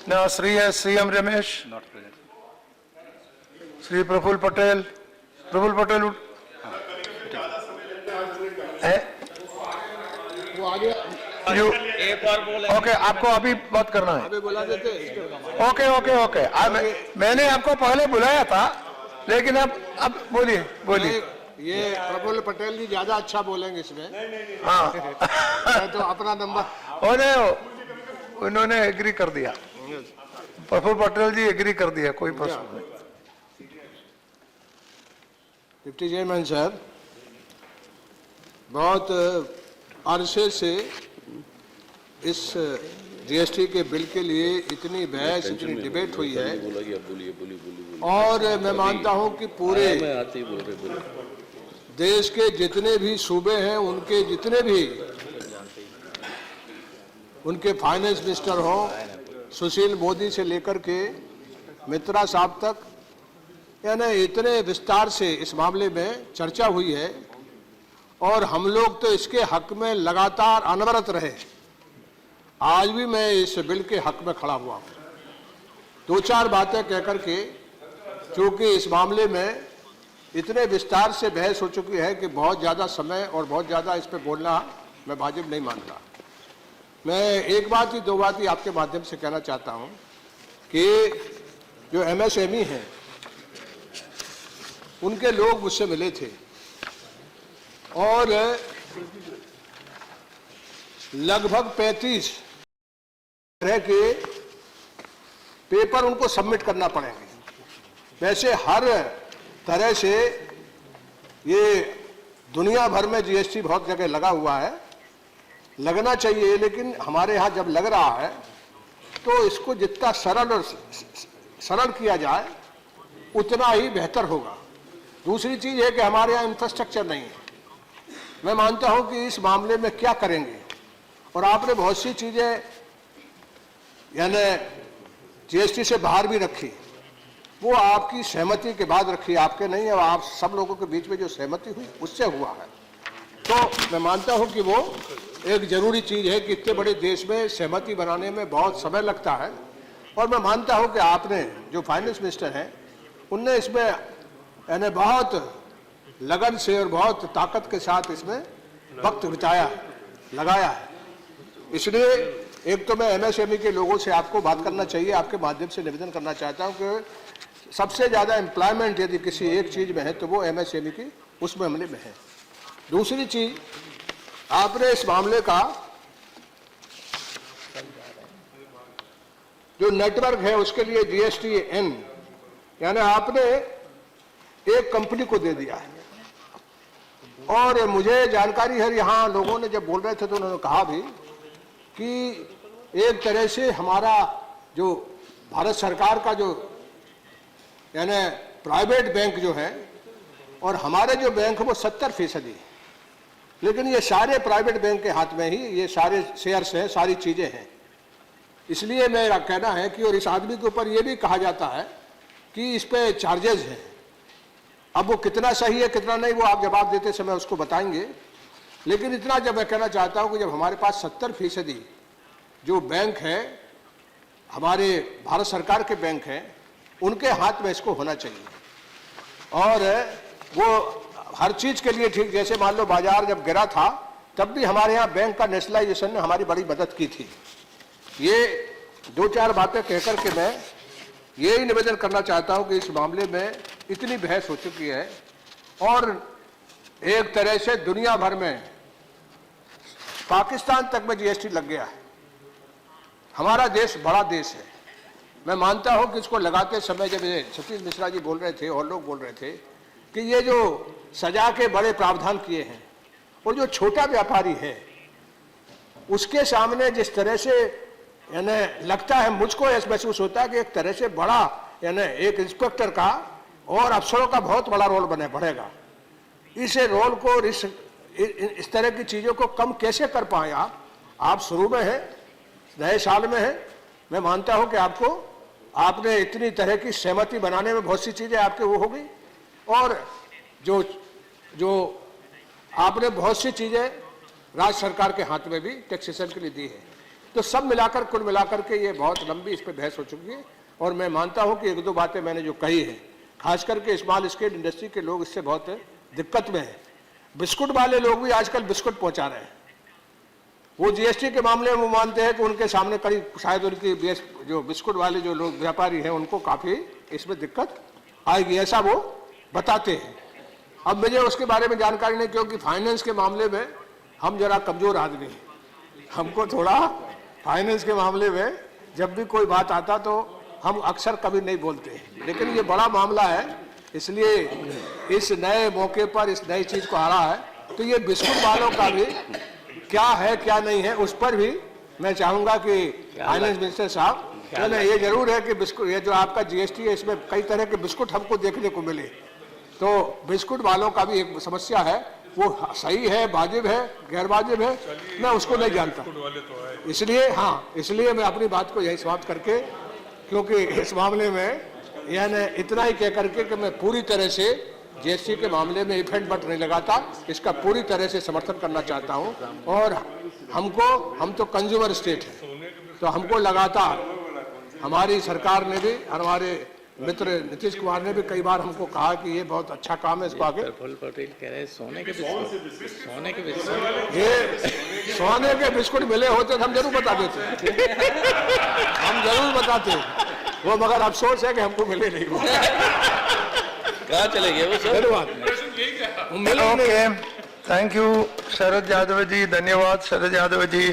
Now, Sri C.M. Ramesh. Not present. Sri Praful Patel. Praful Patel. You, okay, आपको अभी बात करना है. अभी बुला देते. Okay okay okay. मैंने आपको पहले बुलाया था, लेकिन अब बोलिए बोलिए. ये प्रफुल्ल पटेल जी ज्यादा अच्छा बोलेंगे इसमें. हाँ. तो अपना नंबर. उन्होंने एग्री कर दिया. प्रफुल्ल पटेल जी एग्री कर दिया, कोई प्रश्न नहीं. डिप्टी चेयरमैन साहब, बहुत अरसे से इस जीएसटी के बिल के लिए इतनी बहस, इतनी डिबेट हुई है, और मैं मानता हूं कि पूरे देश के जितने भी सूबे हैं, उनके जितने भी उनके फाइनेंस मिनिस्टर हो, सुशील मोदी से लेकर के मित्रा साहब तक, यानी इतने विस्तार से इस मामले में चर्चा हुई है, और हम लोग तो इसके हक में लगातार अनवरत रहे. आज भी मैं इस बिल के हक में खड़ा हुआ हूं. दो चार बातें कहकर के, क्योंकि इस मामले में इतने विस्तार से बहस हो चुकी है कि बहुत ज़्यादा समय और बहुत ज़्यादा इस पर बोलना मैं वाजिब नहीं मानता. मैं एक बात ही दो बात ही आपके माध्यम से कहना चाहता हूं कि जो MSME हैं, उनके लोग मुझसे मिले थे, और लगभग 35 तरह के पेपर उनको सबमिट करना पड़ेंगे. वैसे हर तरह से ये दुनिया भर में जीएसटी बहुत जगह लगा हुआ है, लगना चाहिए, लेकिन हमारे यहाँ जब लग रहा है तो इसको जितना सरल किया जाए उतना ही बेहतर होगा. दूसरी चीज़ है कि हमारे यहाँ इंफ्रास्ट्रक्चर नहीं है. मैं मानता हूं कि इस मामले में क्या करेंगे, और आपने बहुत सी चीज़ें यानी जीएसटी से बाहर भी रखी, वो आपकी सहमति के बाद रखी, आपके नहीं है, आप सब लोगों के बीच में जो सहमति हुई उससे हुआ है. तो मैं मानता हूं कि वो एक जरूरी चीज़ है कि इतने बड़े देश में सहमति बनाने में बहुत समय लगता है, और मैं मानता हूं कि आपने जो फाइनेंस मिनिस्टर हैं, उनने इसमें यानी बहुत लगन से और बहुत ताकत के साथ इसमें वक्त बिताया, लगाया है. इसलिए एक तो मैं MSME के लोगों से आपको बात करना चाहिए, आपके माध्यम से निवेदन करना चाहता हूं कि सबसे ज़्यादा एम्प्लॉयमेंट यदि किसी एक चीज़ में है तो वो MSME की उस मामले में है. दूसरी चीज़, आपने इस मामले का जो नेटवर्क है उसके लिए GSTN यानी आपने एक कंपनी को दे दिया है. और मुझे जानकारी है, यहाँ लोगों ने जब बोल रहे थे तो उन्होंने कहा भी कि एक तरह से हमारा जो भारत सरकार का जो यानी प्राइवेट बैंक जो है और हमारे जो बैंक वो 70%, लेकिन ये सारे प्राइवेट बैंक के हाथ में ही ये सारे शेयर्स हैं, सारी चीज़ें हैं. इसलिए मेरा कहना है कि, और इस आदमी के ऊपर ये भी कहा जाता है कि इस पे चार्जेस हैं. अब वो कितना सही है कितना नहीं वो आप जवाब देते समय उसको बताएंगे, लेकिन इतना जब मैं कहना चाहता हूं कि जब हमारे पास 70% जो बैंक है, हमारे भारत सरकार के बैंक हैं, उनके हाथ में इसको होना चाहिए. और वो हर चीज़ के लिए ठीक, जैसे मान लो बाजार जब गिरा था तब भी हमारे यहाँ बैंक का नेशनलाइजेशन ने हमारी बड़ी मदद की थी. ये दो चार बातें कहकर के मैं यही निवेदन करना चाहता हूं कि इस मामले में इतनी बहस हो चुकी है, और एक तरह से दुनिया भर में पाकिस्तान तक में जीएसटी लग गया है. हमारा देश बड़ा देश है. मैं मानता हूं कि इसको लगाते समय जब ये सतीश मिश्रा जी बोल रहे थे और लोग बोल रहे थे कि ये जो सजा के बड़े प्रावधान किए हैं, और जो छोटा व्यापारी है उसके सामने जिस तरह से यानी लगता है, मुझको ऐसा महसूस होता है कि एक तरह से बड़ा यानी एक इंस्पेक्टर का और अफसरों का बहुत बड़ा रोल बढ़ेगा. इस रोल को इस तरह की चीज़ों को कम कैसे कर पाए आप शुरू में हैं, नए साल में हैं. मैं मानता हूं कि आपने इतनी तरह की सहमति बनाने में बहुत सी चीज़ें आपके वो हो गई, और जो आपने बहुत सी चीज़ें राज्य सरकार के हाथ में भी टैक्सेशन के लिए दी है. तो सब मिलाकर कुल मिलाकर के ये बहुत लंबी इस पर बहस हो चुकी है और मैं मानता हूं कि एक दो बातें मैंने जो कही है, खास करके स्मॉल स्केल इंडस्ट्री के लोग इससे बहुत दिक्कत में हैं। बिस्कुट वाले लोग भी आजकल बिस्कुट पहुंचा रहे हैं। वो जीएसटी के मामले में वो मानते हैं कि उनके सामने करीब शायद उनकी जो बिस्कुट वाले जो लोग व्यापारी हैं उनको काफ़ी इसमें दिक्कत आएगी, ऐसा वो बताते हैं। अब मुझे उसके बारे में जानकारी नहीं, क्योंकि फाइनेंस के मामले में हम जरा कमज़ोर आदमी हैं, हमको थोड़ा फाइनेंस के मामले में जब भी कोई बात आता तो हम अक्सर कभी नहीं बोलते, लेकिन ये बड़ा मामला है, इसलिए इस नए मौके पर इस नई चीज़ को आ रहा है। तो ये बिस्कुट वालों का भी क्या है क्या नहीं है उस पर भी मैं चाहूँगा कि फाइनेंस मिनिस्टर साहब, ये जरूर है कि बिस्कुट, ये जो आपका जीएसटी है इसमें कई तरह के बिस्कुट हमको देखने को मिले, तो बिस्कुट वालों का भी एक समस्या है, वो सही है, वाजिब है, गैर वाजिब है, मैं उसको नहीं जानता। इसलिए इसलिए मैं अपनी बात को यही समाप्त करके, क्योंकि इस मामले में यानी इतना ही कह करके कि मैं पूरी तरह से जीएसटी के मामले में इफेक्ट बट नहीं लगाता, इसका पूरी तरह से समर्थन करना चाहता हूं। और हम तो कंज्यूमर स्टेट है, तो हमको लगातार हमारी सरकार ने भी, हमारे मित्र नीतीश कुमार ने भी कई बार हमको कहा कि ये बहुत अच्छा काम है, इसको आगे। प्रफुल्ल पटेल कह रहे हैं सोने के बिस्कुट, ये सोने के बिस्कुट मिले होते तो हम जरूर बता देते, हम जरूर बताते वो, मगर अफसोस है कि हमको मिले नहीं। कहाँ चले गए वो सब? धन्यवाद। Okay, thank you Sharad Yadav ji, धन्यवाद शरद यादव जी।